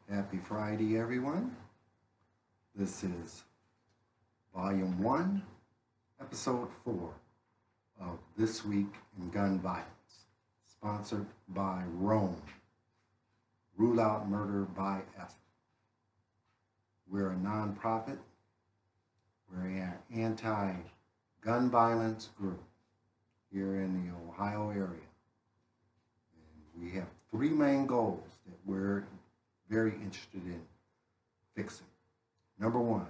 Happy Friday, everyone. This is Volume 1, Episode 4 of This Week in Gun Violence, sponsored by Rome, Rule Out Murder by Effort. We're a nonprofit. We're an anti-gun violence group here in the Ohio area. And we have three main goals that we're very interested in fixing. Number one,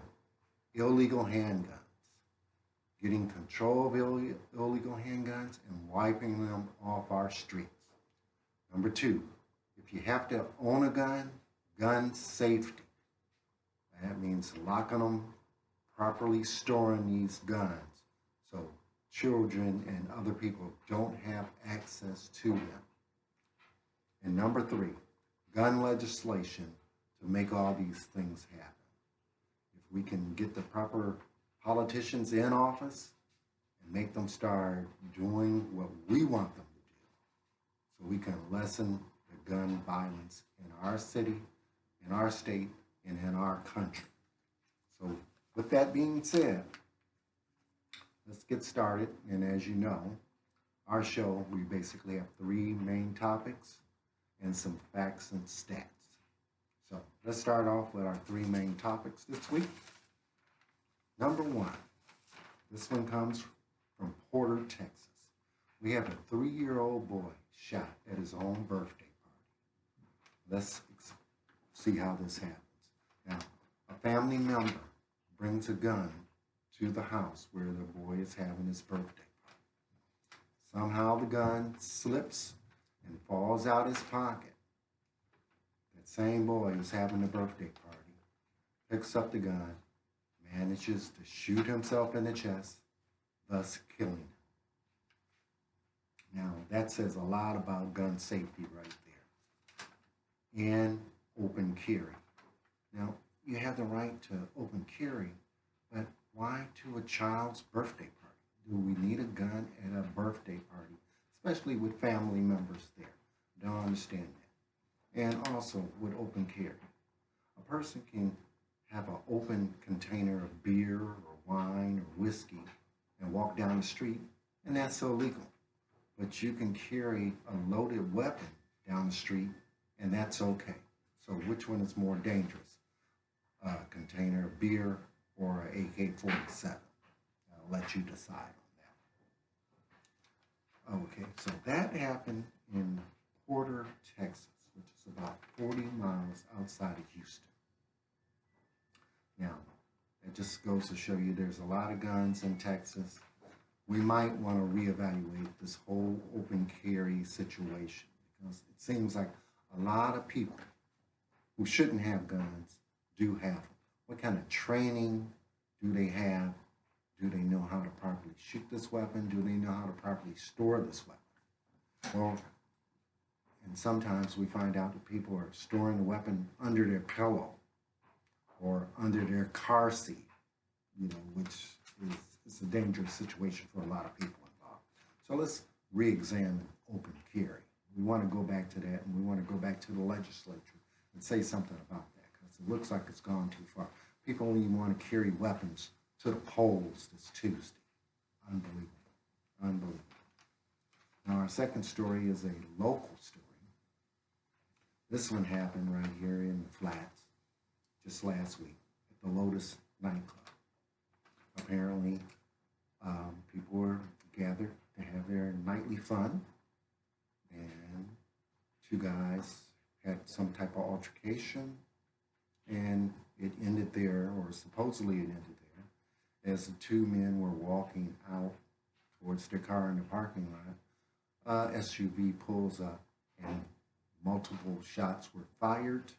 illegal handguns. Getting control of illegal handguns and wiping them off our streets. Number two, if you have to own a gun, gun safety. That means locking them, properly storing these guns so children and other people don't have access to them. And number three, gun legislation to make all these things happen. If we can get the proper politicians in office and make them start doing what we want them to do, so we can lessen the gun violence in our city, in our state, and in our country. So with that being said, let's get started. And as you know, our show, we basically have three main topics and some facts and stats. So let's start off with our three main topics this week. Number one, this one comes from Porter, Texas. We have a 3-year-old boy shot at his own birthday party. Let's see how this happens. Now, a family member brings a gun to the house where the boy is having his birthday party. Somehow the gun slips and falls out his pocket. That same boy who's having the birthday party picks up the gun, manages to shoot himself in the chest, thus killing him. Now, that says a lot about gun safety right there. And open carry. Now, you have the right to open carry, but why to a child's birthday party? Do we need a gun at a birthday party, especially with family members there? Don't understand that. And also with open carry. A person can have an open container of beer or wine or whiskey and walk down the street, and that's illegal. But you can carry a loaded weapon down the street, and that's okay. So which one is more dangerous? A container of beer or an AK-47? I'll let you decide on that. Okay, so that happened in Porter, Texas, which is about 40 miles outside of Houston. Now, it just goes to show you there's a lot of guns in Texas. We might want to reevaluate this whole open carry situation because it seems like a lot of people who shouldn't have guns do have them. What kind of training do they have? Do they know how to properly shoot this weapon? Do they know how to properly store this weapon? Well, and sometimes we find out that people are storing the weapon under their pillow or under their car seat, which is a dangerous situation for a lot of people involved. So let's re-examine open carry. We want to go back to that, and we want to go back to the legislature and say something about that because it looks like it's gone too far. People don't even want to carry weapons to the polls this Tuesday. Unbelievable. Unbelievable. Now, our second story is a local story. This one happened right here in the Flats just last week at the Lotus nightclub. Apparently, people were gathered to have their nightly fun, and two guys had some type of altercation, and it ended there, or supposedly it ended there, as the two men were walking out towards their car in the parking lot. SUV pulls up, and multiple shots were fired.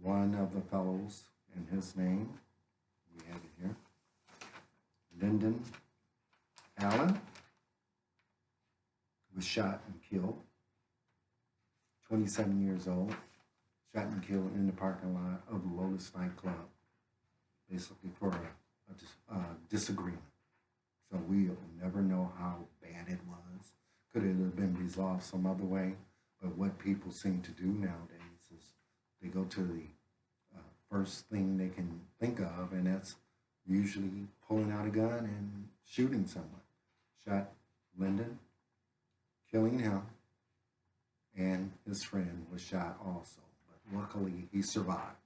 One of the fellows, and his name, we have it here, Lyndon Allen, was shot and killed. 27 years old, shot and killed in the parking lot of the Lotus nightclub, basically for a disagreement. So we'll never know how bad it was. Could it have been resolved some other way? But what people seem to do nowadays is they go to the first thing they can think of, and that's usually pulling out a gun and shooting someone. Shot Lyndon, killing him, and his friend was shot also. But luckily, he survived.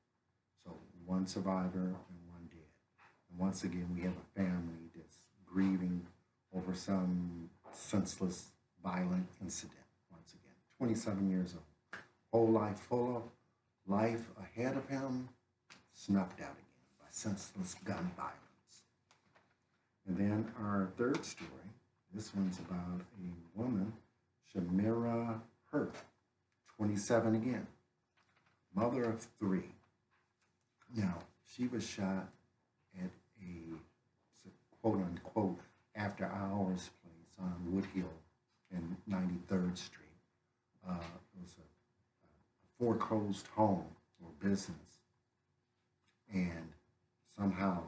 So one survivor and one dead. And once again, we have a family that's grieving over some senseless, violent incident. Once again, 27 years old. Whole life full of life ahead of him, snuffed out again by senseless gun violence. And then our third story, this one's about a woman, Shamira Hurt, 27 again, mother of 3. Now, she was shot at a quote-unquote after-hours place on Woodhill in 93rd Street. It was a foreclosed home or business. And somehow,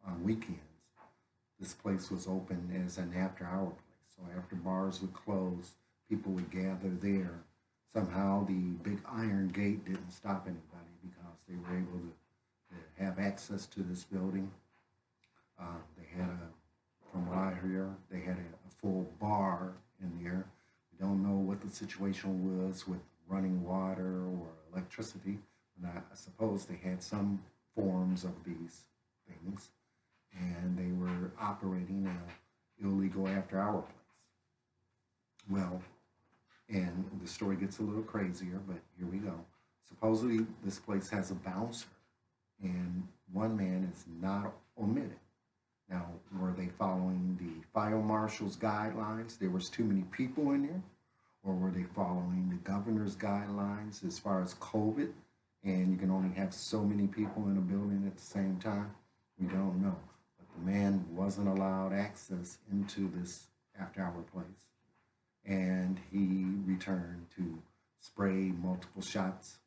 on weekends, this place was open as an after-hour place. So after bars would close, people would gather there. Somehow the big iron gate didn't stop anybody because they were able to have access to this building. They had from what I hear, they had a full bar in there. We don't know what the situation was with running water or electricity, but I suppose they had some forms of these things, and they were operating an illegal after-hour place. Well, and the story gets a little crazier, but here we go. Supposedly, this place has a bouncer, and one man is not omitted. Now, were they following the fire marshal's guidelines? There was too many people in there? Or were they following the governor's guidelines as far as COVID? And you can only have so many people in a building at the same time? We don't know. But the man wasn't allowed access into this after-hour place. And he returned to spray multiple shots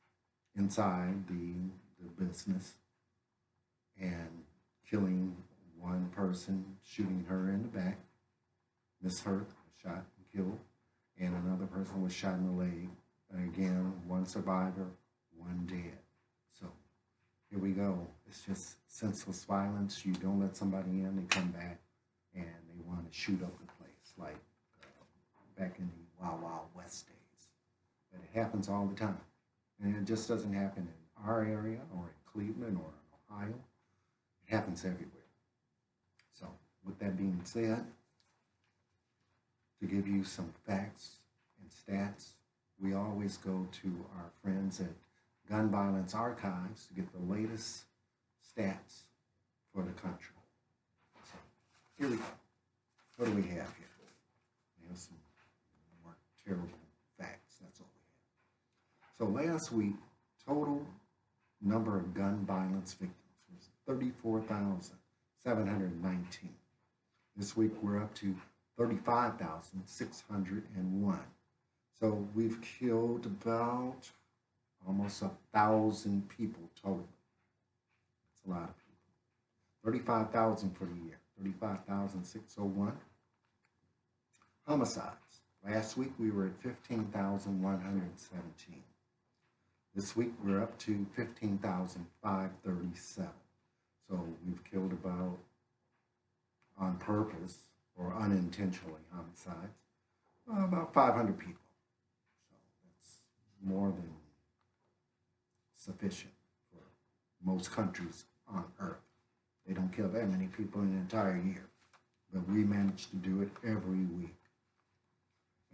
inside the business and killing one person, shooting her in the back. Miss Hurt was shot and killed, and another person was shot in the leg. And again, one survivor, one dead. So here we go. It's just senseless violence. You don't let somebody in, they come back, and they want to shoot up the place like back in the Wild Wild West days. But it happens all the time. And it just doesn't happen in our area or in Cleveland or in Ohio. It happens everywhere. So with that being said, to give you some facts and stats, we always go to our friends at Gun Violence Archives to get the latest stats for the country. So here we go. What do we have here? We have some more terrible facts. That's all we have. So last week, total number of gun violence victims was 34,719. This week we're up to 35,601. So we've killed about almost 1,000 people total. That's a lot of people. 35,000 for the year. 35,601. Homicides. Last week we were at 15,117. This week we're up to 15,537. So we've killed about, on purpose or unintentionally, homicides, about 500 people. So that's more than sufficient for most countries on Earth. They don't kill that many people in an entire year, but we manage to do it every week.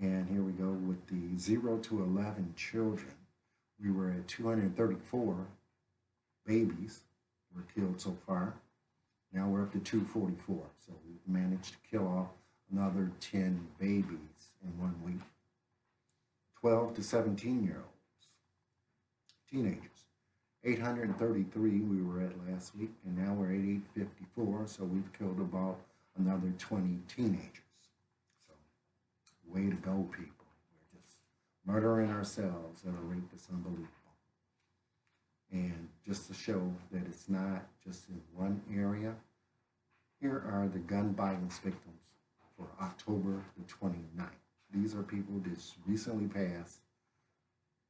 And here we go with the 0 to 11 children. We were at 234 babies were killed so far. Now we're up to 244. So we've managed to kill off another 10 babies in 1 week. 12 to 17-year-olds, teenagers. 833 we were at last week, and now we're at 854. So we've killed about another 20 teenagers. So way to go, people. We're just murdering ourselves at a rate that's unbelievable. And just to show that it's not just in one area, here are the gun violence victims for October the 29th. These are people that recently passed,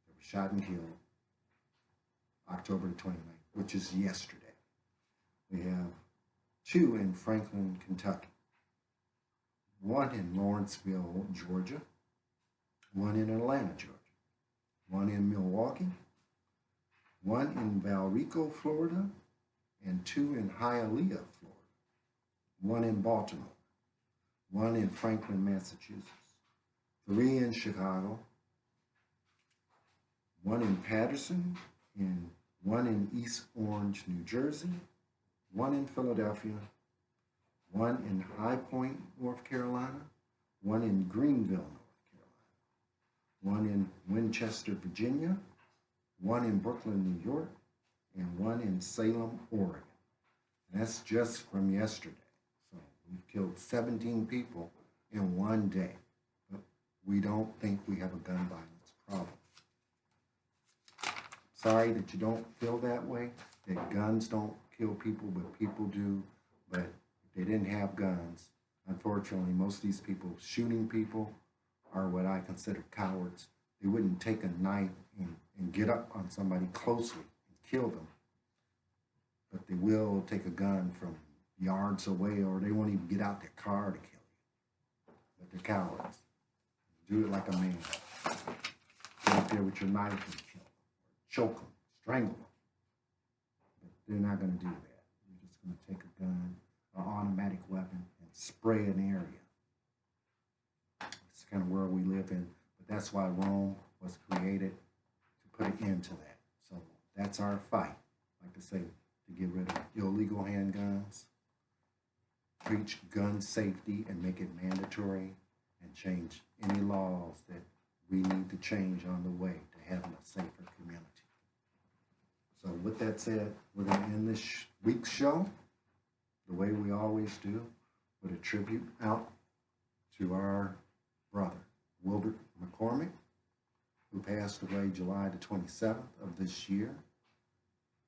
that were shot and killed October 29th, which is yesterday. We have 2 in Franklin, Kentucky, 1 in Lawrenceville, Georgia, 1 in Atlanta, Georgia, 1 in Milwaukee, 1 in Valrico, Florida, and 2 in Hialeah, Florida, 1 in Baltimore, 1 in Franklin, Massachusetts, 3 in Chicago, 1 in Patterson, and 1 in East Orange, New Jersey, 1 in Philadelphia, 1 in High Point, North Carolina, 1 in Greenville, North Carolina, 1 in Winchester, Virginia, 1 in Brooklyn, New York, and 1 in Salem, Oregon. And that's just from yesterday. So we've killed 17 people in one day. But we don't think we have a gun violence problem. Sorry that you don't feel that way, that guns don't kill people, but people do. But if they didn't have guns, unfortunately, most of these people shooting people are what I consider cowards. They wouldn't take a knife and get up on somebody closely and kill them. But they will take a gun from yards away, or they won't even get out their car to kill you. But they're cowards. Do it like a man. Get up there with your knife and kill them. Choke them, strangle them. But they're not going to do that. You're just going to take a gun, an automatic weapon, and spray an area. It's the kind of world we live in. But that's why Rome was created, to put an end to that. So that's our fight, like I say, to get rid of illegal handguns, preach gun safety and make it mandatory, and change any laws that we need to change on the way to having a safer community. So with that said, we're going to end this week's show the way we always do, with a tribute out to our brother, Wilbert McCormick, who passed away July the 27th of this year.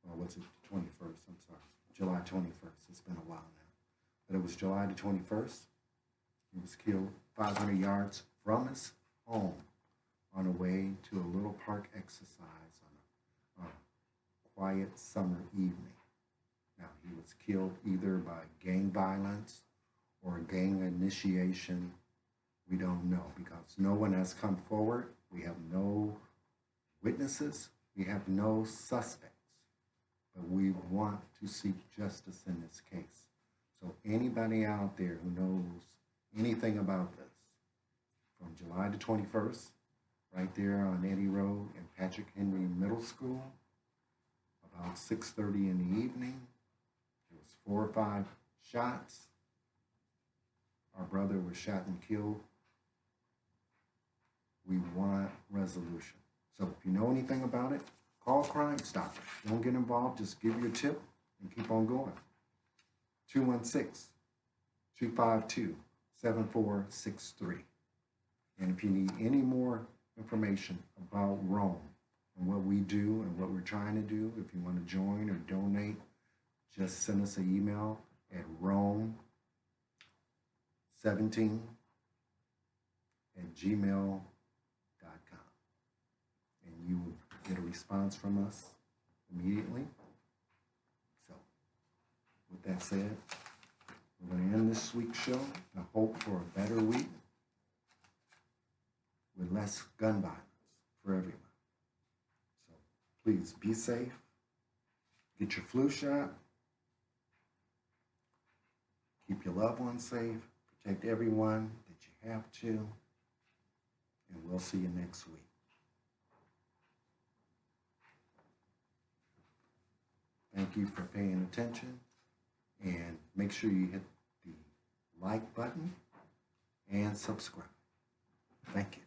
Or was it the 21st? I'm sorry. July 21st. It's been a while now. But it was July the 21st. He was killed 500 yards from his home on the way to a little park exercise on a quiet summer evening. Now, he was killed either by gang violence or gang initiation. We don't know, because no one has come forward. We have no witnesses. We have no suspects. But we want to seek justice in this case. So anybody out there who knows anything about this, from July the 21st, right there on Eddy Road in Patrick Henry Middle School, about 6:30 in the evening, there was 4 or 5 shots. Our brother was shot and killed. We want resolution. So if you know anything about it, call Crime Stoppers. Don't get involved. Just give your tip and keep on going. 216-252-7463. And if you need any more information about Rome and what we do and what we're trying to do, if you want to join or donate, just send us an email at rome17@gmail.com. And you will get a response from us immediately. So, with that said, we're going to end this week's show. I hope for a better week with less gun violence for everyone. So, please be safe. Get your flu shot. Keep your loved ones safe. Protect everyone that you have to. And we'll see you next week. Thank you for paying attention, and make sure you hit the like button and subscribe. Thank you.